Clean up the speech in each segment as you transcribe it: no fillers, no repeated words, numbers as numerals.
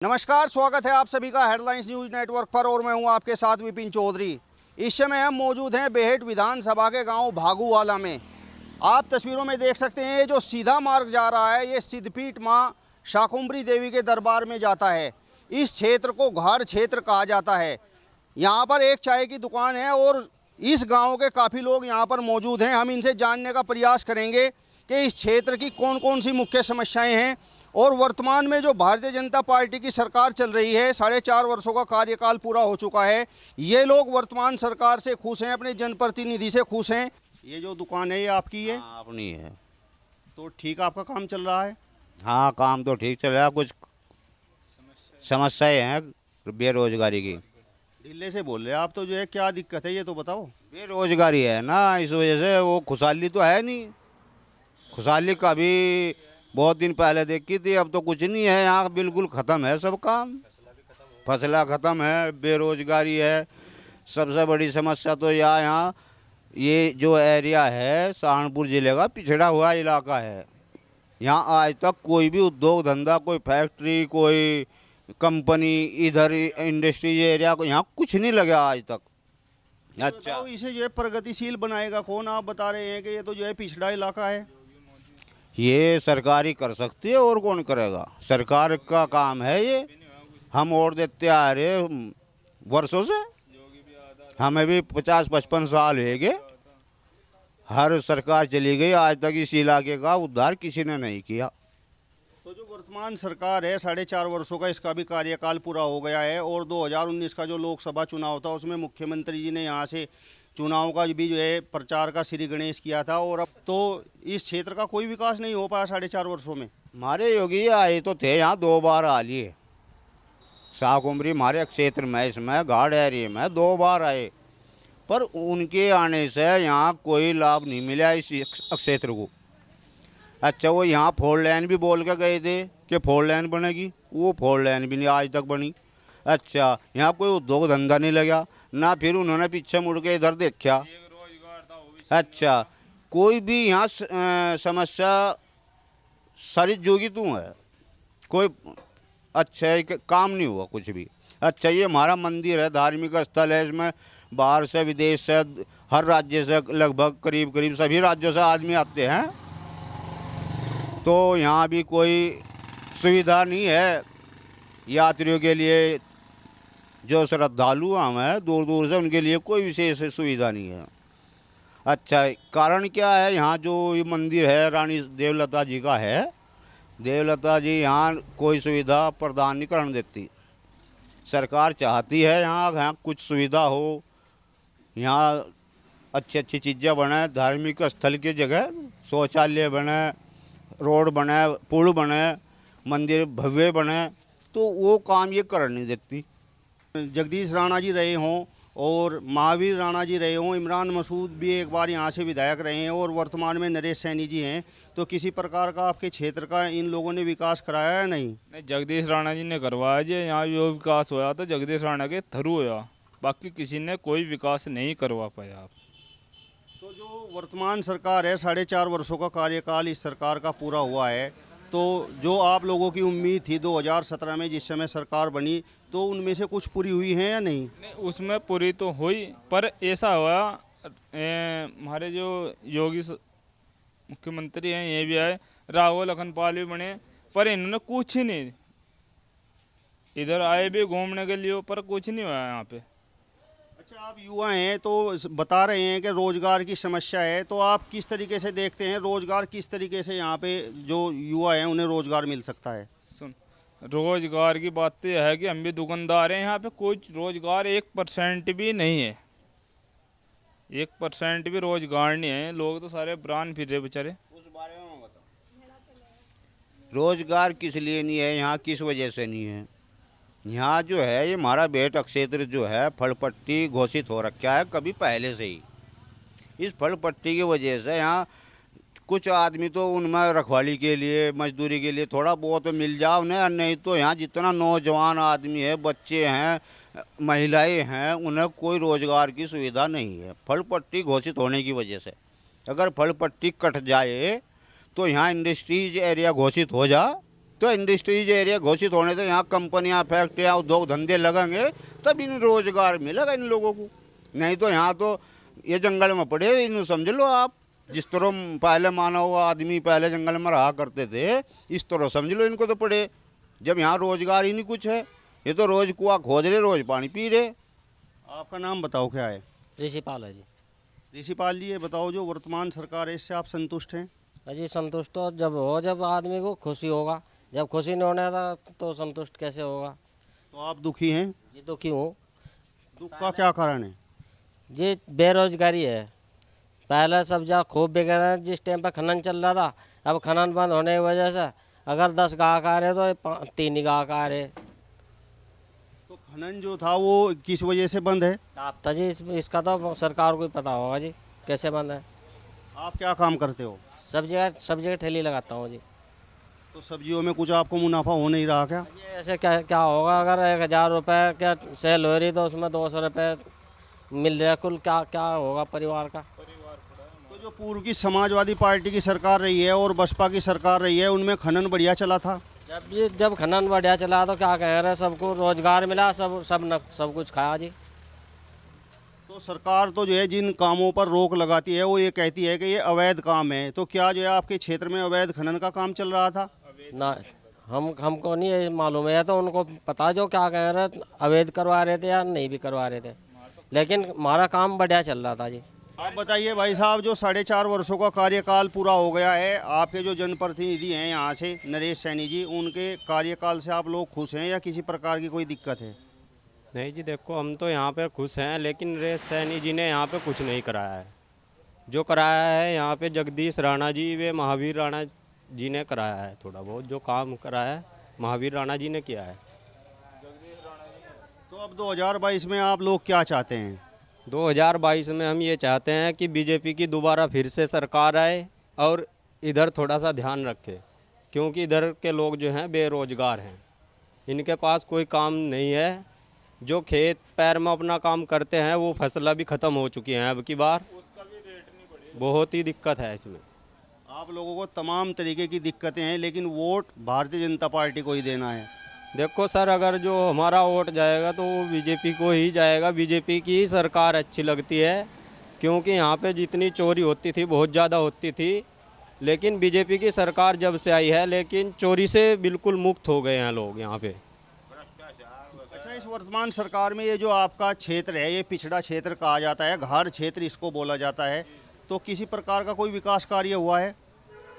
नमस्कार, स्वागत है आप सभी का हेडलाइंस न्यूज नेटवर्क पर और मैं हूं आपके साथ विपिन चौधरी। इस समय हम मौजूद हैं बेहेट विधानसभा के गांव भागूवाला में। आप तस्वीरों में देख सकते हैं ये जो सीधा मार्ग जा रहा है ये सिद्धपीठ मां शाकुंभरी देवी के दरबार में जाता है। इस क्षेत्र को घाट क्षेत्र कहा जाता है। यहाँ पर एक चाय की दुकान है और इस गाँव के काफ़ी लोग यहाँ पर मौजूद हैं। हम इनसे जानने का प्रयास करेंगे कि इस क्षेत्र की कौन कौन सी मुख्य समस्याएँ हैं और वर्तमान में जो भारतीय जनता पार्टी की सरकार चल रही है, 4.5 वर्षों का कार्यकाल पूरा हो चुका है, ये लोग वर्तमान सरकार से खुश हैं, अपने जनप्रतिनिधि से खुश हैं। ये जो दुकान है ये आपकी है? हाँ, अपनी है। तो ठीक आपका काम चल रहा है? हाँ, काम तो ठीक चल रहा है। कुछ समस्याएं हैं बेरोजगारी की। ढीले से बोल रहे हैं आप तो। जो है क्या दिक्कत है ये तो बताओ। बेरोजगारी है ना, इस वजह से वो खुशहाली तो है नहीं। खुशहाली का भी बहुत दिन पहले देखी थी, अब तो कुछ नहीं है। यहाँ बिल्कुल ख़त्म है सब काम। फसला ख़त्म है, बेरोजगारी है। सबसे बड़ी समस्या तो यहाँ ये जो एरिया है सहारनपुर ज़िले का पिछड़ा हुआ इलाका है। यहाँ आज तक कोई भी उद्योग धंधा, कोई फैक्ट्री, कोई कंपनी, इधर इंडस्ट्री एरिया को यहाँ कुछ नहीं लगा आज तक। अच्छा, तो इसे जो है प्रगतिशील बनाएगा कौन? आप बता रहे हैं कि ये तो जो है पिछड़ा इलाका है। ये सरकार ही कर सकती है और कौन करेगा? सरकार का काम है ये। हम वोट देते आ रहे वर्षों से, हमें भी 50-55 साल हो गए। हर सरकार चली गई, आज तक इस इलाके का उद्धार किसी ने नहीं किया। तो जो वर्तमान सरकार है 4.5 वर्षों का, इसका भी कार्यकाल पूरा हो गया है और 2019 का जो लोकसभा चुनाव था उसमें मुख्यमंत्री जी ने यहाँ से चुनाव का भी जो है प्रचार का श्री गणेश किया था। और अब तो इस क्षेत्र का कोई विकास नहीं हो पाया 4.5 वर्षों में। हमारे योगी आए तो थे यहाँ 2 बार आ लिए। शाकुंभरी हमारे क्षेत्र में, इसमें घाट एरिया में 2 बार आए, पर उनके आने से यहाँ कोई लाभ नहीं मिला इस क्षेत्र को। अच्छा, वो यहाँ 4 लेन भी बोल के गए थे कि 4 लेन बनेगी, वो 4 लेन भी नहीं आज तक बनी। अच्छा, यहाँ कोई उद्योग धंधा नहीं लगा ना, फिर उन्होंने पीछे मुड़ के इधर देखा। अच्छा, कोई भी यहाँ समस्या सारी जोगी तू है, कोई अच्छा काम नहीं हुआ कुछ भी। अच्छा, ये हमारा मंदिर है, धार्मिक स्थल है, इसमें बाहर से, विदेश से, हर राज्य से लगभग करीब सभी राज्यों से आदमी आते हैं। तो यहाँ भी कोई सुविधा नहीं है यात्रियों के लिए। जो श्रद्धालु हैं दूर दूर से, उनके लिए कोई विशेष सुविधा नहीं है। अच्छा, कारण क्या है? यहाँ जो ये मंदिर है रानी देवलता जी का है, देवलता जी यहाँ कोई सुविधा प्रदान नहीं करने देती। सरकार चाहती है यहाँ कुछ सुविधा हो, यहाँ अच्छी अच्छी चीज़ें बने, धार्मिक स्थल की जगह शौचालय बने, रोड बने, पुल बने, मंदिर भव्य बने, तो वो काम ये कर नहीं देती। जगदीश राणा जी रहे हों और महावीर राणा जी रहे हों, इमरान मसूद भी एक बार यहाँ से विधायक रहे हैं और वर्तमान में नरेश सैनी जी हैं, तो किसी प्रकार का आपके क्षेत्र का इन लोगों ने विकास कराया है? नहीं, जगदीश राणा जी ने करवाया जी। यहाँ जो विकास होया तो जगदीश राणा के थ्रू होया, बाकी किसी ने कोई विकास नहीं करवा पाया। आप तो जो वर्तमान सरकार है 4.5 वर्षों का कार्यकाल इस सरकार का पूरा हुआ है, तो जो आप लोगों की उम्मीद थी 2017 में जिस समय सरकार बनी, तो उनमें से कुछ पूरी हुई है या नहीं? उसमें पूरी तो हुई, पर ऐसा हुआ हमारे जो योगी मुख्यमंत्री हैं ये भी आए, राहुल लखनपाल भी बने, पर इन्होंने कुछ ही नहीं। इधर आए भी घूमने के लिए, पर कुछ नहीं हुआ यहाँ पे। अच्छा, आप युवा हैं तो बता रहे हैं कि रोजगार की समस्या है, तो आप किस तरीके से देखते हैं रोजगार, किस तरीके से यहाँ पे जो युवा हैं उन्हें रोजगार मिल सकता है? सुन, रोजगार की बात तो यह है कि हम भी दुकानदार हैं, यहाँ पे कुछ रोजगार 1% भी नहीं है। 1% भी रोजगार नहीं है। लोग तो सारे ब्रांड फिर रहे बेचारे। उस बारे में बताओ, रोजगार किस लिए नहीं है यहाँ, किस वजह से नहीं है? यहाँ जो है ये हमारा बेहट क्षेत्र जो है फलपट्टी घोषित हो रखा है कभी पहले से ही। इस फलपट्टी की वजह से यहाँ कुछ आदमी तो उनमें रखवाली के लिए, मजदूरी के लिए थोड़ा बहुत मिल जाओ उन्हें, नहीं तो यहाँ जितना नौजवान आदमी है, बच्चे हैं, महिलाएं हैं, उन्हें कोई रोज़गार की सुविधा नहीं है फलपट्टी घोषित होने की वजह से। अगर फलपट्टी कट जाए तो यहाँ इंडस्ट्रीज एरिया घोषित हो जा तो इंडस्ट्रीज एरिया घोषित होने से यहाँ कंपनियाँ, फैक्ट्रियाँ, उद्योग धंधे लगेंगे तब इन रोजगार मिलेगा इन लोगों को। नहीं तो यहाँ तो ये जंगल में पड़े, इन समझ लो आप। जिस तरह पहले मानव आदमी पहले जंगल में रहा करते थे, इस तरह समझ लो इनको तो पड़े। जब यहाँ रोजगार ही नहीं कुछ है, ये तो रोज कुआं खोद रहे, रोज पानी पी रहे। आपका नाम बताओ क्या है? ऋषिपाल है जी। ऋषिपाल जी, ये बताओ जो वर्तमान सरकार है इससे आप संतुष्ट हैं? अजी संतुष्ट तो जब आदमी को खुशी होगा, जब खुशी नहीं होने था तो संतुष्ट कैसे होगा। तो आप दुखी हैं? जी दुखी हूँ। दुख का क्या कारण है? जी बेरोजगारी है। पहले सब जगह खूब बिक रहे हैं, जिस टाइम पर खनन चल रहा था, अब खनन बंद होने की वजह से अगर 10 गाहक आ रहे तो 3 ही गाहक आ रहे। तो खनन जो था वो किस वजह से बंद है? आप तो जी इसका तो सरकार को ही पता होगा जी कैसे बंद है। आप क्या काम करते हो? सब जगह ठेली लगाता हूँ जी। तो सब्जियों में कुछ आपको मुनाफा हो नहीं रहा क्या? जी ऐसे क्या होगा, अगर 1000 रुपये क्या सेल हो रही तो उसमें 200 रुपये मिल रहा, कुल क्या होगा परिवार का। तो जो पूर्व की समाजवादी पार्टी की सरकार रही है और बसपा की सरकार रही है, उनमें खनन बढ़िया चला था। जब खनन बढ़िया चला तो क्या कह रहे, सबको रोजगार मिला, सब कुछ खाया जी। तो सरकार तो जो है जिन कामों पर रोक लगाती है वो ये कहती है कि ये अवैध काम है। तो क्या जो है आपके क्षेत्र में अवैध खनन का काम चल रहा था? ना हमको नहीं ये मालूम है, तो उनको पता जो क्या कह रहे, अवैध करवा रहे थे या नहीं भी करवा रहे थे, लेकिन हमारा काम बढ़िया चल रहा था जी। आप बताइए भाई साहब, जो 4.5 वर्षों का कार्यकाल पूरा हो गया है, आपके जो जनप्रतिनिधि हैं यहाँ से नरेश सैनी जी, उनके कार्यकाल से आप लोग खुश हैं या किसी प्रकार की कोई दिक्कत है? नहीं जी, देखो हम तो यहाँ पे खुश हैं, लेकिन नरेश सैनी जी ने यहाँ पे कुछ नहीं कराया है। जो कराया है यहाँ पे जगदीश राणा जी व महावीर राणा जी ने कराया है। थोड़ा बहुत जो काम कराया है महावीर राणा जी ने किया है। तो अब 2022 में आप लोग क्या चाहते हैं? 2022 में हम ये चाहते हैं कि बीजेपी की दोबारा फिर से सरकार आए और इधर थोड़ा सा ध्यान रखे, क्योंकि इधर के लोग जो हैं बेरोजगार हैं, इनके पास कोई काम नहीं है। जो खेत पैर में अपना काम करते हैं वो फसलें भी ख़त्म हो चुकी हैं अब की बार, बहुत ही दिक्कत है इसमें। आप लोगों को तमाम तरीके की दिक्कतें हैं, लेकिन वोट भारतीय जनता पार्टी को ही देना है। देखो सर, अगर जो हमारा वोट जाएगा तो वो बीजेपी को ही जाएगा। बीजेपी की ही सरकार अच्छी लगती है, क्योंकि यहाँ पे जितनी चोरी होती थी बहुत ज़्यादा होती थी, लेकिन बीजेपी की सरकार जब से आई है, लेकिन चोरी से बिल्कुल मुक्त हो गए हैं लोग यहाँ पे। अच्छा, इस वर्तमान सरकार में ये जो आपका क्षेत्र है, ये पिछड़ा क्षेत्र कहा जाता है, घाट क्षेत्र इसको बोला जाता है, तो किसी प्रकार का कोई विकास कार्य हुआ है?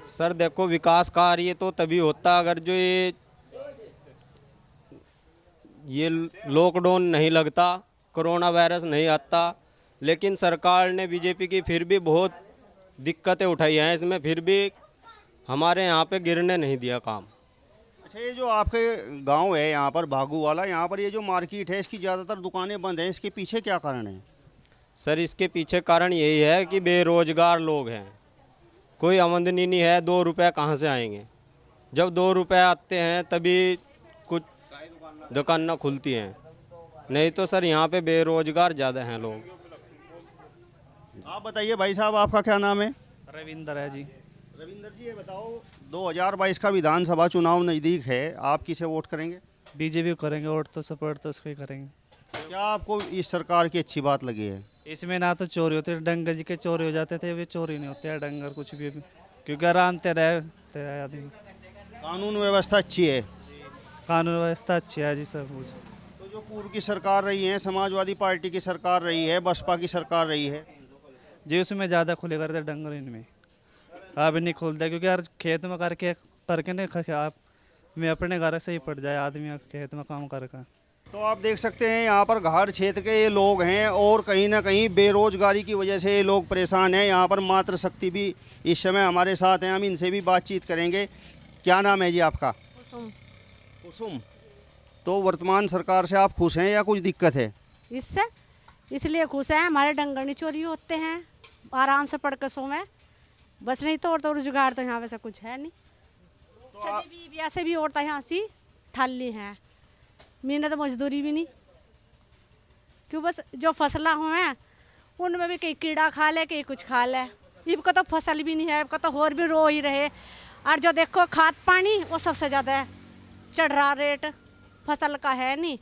सर देखो, विकास कार्य तो तभी होता अगर जो ये लॉकडाउन नहीं लगता, कोरोना वायरस नहीं आता, लेकिन सरकार ने बीजेपी की फिर भी बहुत दिक्कतें उठाई हैं इसमें, फिर भी हमारे यहाँ पे गिरने नहीं दिया काम। अच्छा, ये जो आपके गांव है यहाँ पर भागू वाला, यहाँ पर ये जो मार्केट है इसकी ज़्यादातर दुकानें बंद हैं, इसके पीछे क्या कारण है? सर इसके पीछे कारण यही है कि बेरोजगार लोग हैं, कोई आमदनी नहीं है, 2 रुपये कहाँ से आएंगे। जब 2 रुपये आते हैं तभी कुछ दुकानें खुलती हैं, नहीं तो सर यहाँ पे बेरोजगार ज़्यादा हैं लोग। आप बताइए भाई साहब, आपका क्या नाम है? रविंदर है जी। रविंदर जी, ये बताओ 2022 का विधानसभा चुनाव नज़दीक है, आप किसे वोट करेंगे? बीजेपी को करेंगे, वोट तो सपोर्ट तो उसको ही करेंगे। क्या आपको इस सरकार की अच्छी बात लगी है? इसमें ना तो चोरी होती है, डंगर जी के चोरी हो जाते थे, वे चोरी नहीं होते हैं डंगर कुछ भी, क्योंकि आराम से रहते हैं आदमी। कानून व्यवस्था अच्छी है? कानून व्यवस्था अच्छी है जी सब कुछ। तो जो पूर्व की सरकार रही है, समाजवादी पार्टी की सरकार रही है, बसपा की सरकार रही है जी, उसमें ज़्यादा खुले करते डंगर, इनमें अब नहीं खुलते, क्योंकि यार खेत में करके नहीं आप में अपने घर से ही पड़ जाए आदमी खेत में काम करके। तो आप देख सकते हैं यहाँ पर घाट क्षेत्र के ये लोग हैं और कहीं ना कहीं बेरोजगारी की वजह से ये लोग परेशान हैं। यहाँ पर मातृशक्ति भी इस समय हमारे साथ हैं, हम इनसे भी बातचीत करेंगे। क्या नाम है जी आपका? कुसुम। कुसुम, तो वर्तमान सरकार से आप खुश हैं या कुछ दिक्कत है? इससे इसलिए खुश हैं, हमारे डंगर नहीं चोरी होते हैं, आराम से पढ़ के सोएं बस, नहीं तो और तो रोजगार तो यहाँ वैसे कुछ है नहीं। सभी भी ऐसे भी औरतें यहाँ सी थाली हैं, मेहनत मजदूरी भी नहीं, क्यों बस जो फसला हुए हैं उनमें भी कहीं कीड़ा खा ले, कहीं कुछ खा ले। इबका तो फसल भी नहीं है, इबका तो और भी रो ही रहे। और जो देखो खाद पानी वो सबसे ज़्यादा चढ़ रहा रेट, फसल का है नहीं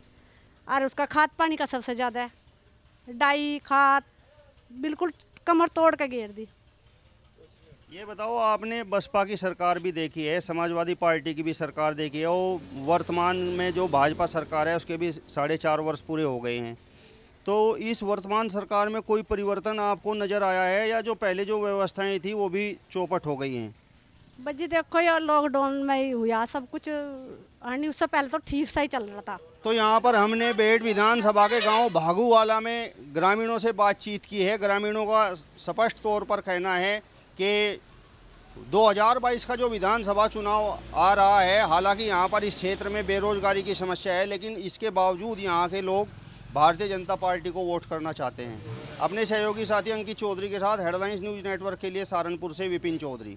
और उसका खाद पानी का सबसे ज़्यादा है। डाई खाद बिल्कुल कमर तोड़ के गिर दी। ये बताओ, आपने बसपा की सरकार भी देखी है, समाजवादी पार्टी की भी सरकार देखी है, और वर्तमान में जो भाजपा सरकार है उसके भी 4.5 वर्ष पूरे हो गए हैं। तो इस वर्तमान सरकार में कोई परिवर्तन आपको नज़र आया है या जो पहले जो व्यवस्थाएं थी वो भी चौपट हो गई हैं? बच्ची देखो यार लॉकडाउन में ही हुआ सब कुछ, नहीं उससे पहले तो ठीक सा ही चल रहा था। तो यहाँ पर हमने बेहट विधानसभा के गांव भागूवाला में ग्रामीणों से बातचीत की है। ग्रामीणों का स्पष्ट तौर पर कहना है कि 2022 का जो विधानसभा चुनाव आ रहा है, हालांकि यहाँ पर इस क्षेत्र में बेरोजगारी की समस्या है, लेकिन इसके बावजूद यहाँ के लोग भारतीय जनता पार्टी को वोट करना चाहते हैं। अपने सहयोगी साथी अंकित चौधरी के साथ हेडलाइंस न्यूज़ नेटवर्क के लिए सहारनपुर से विपिन चौधरी।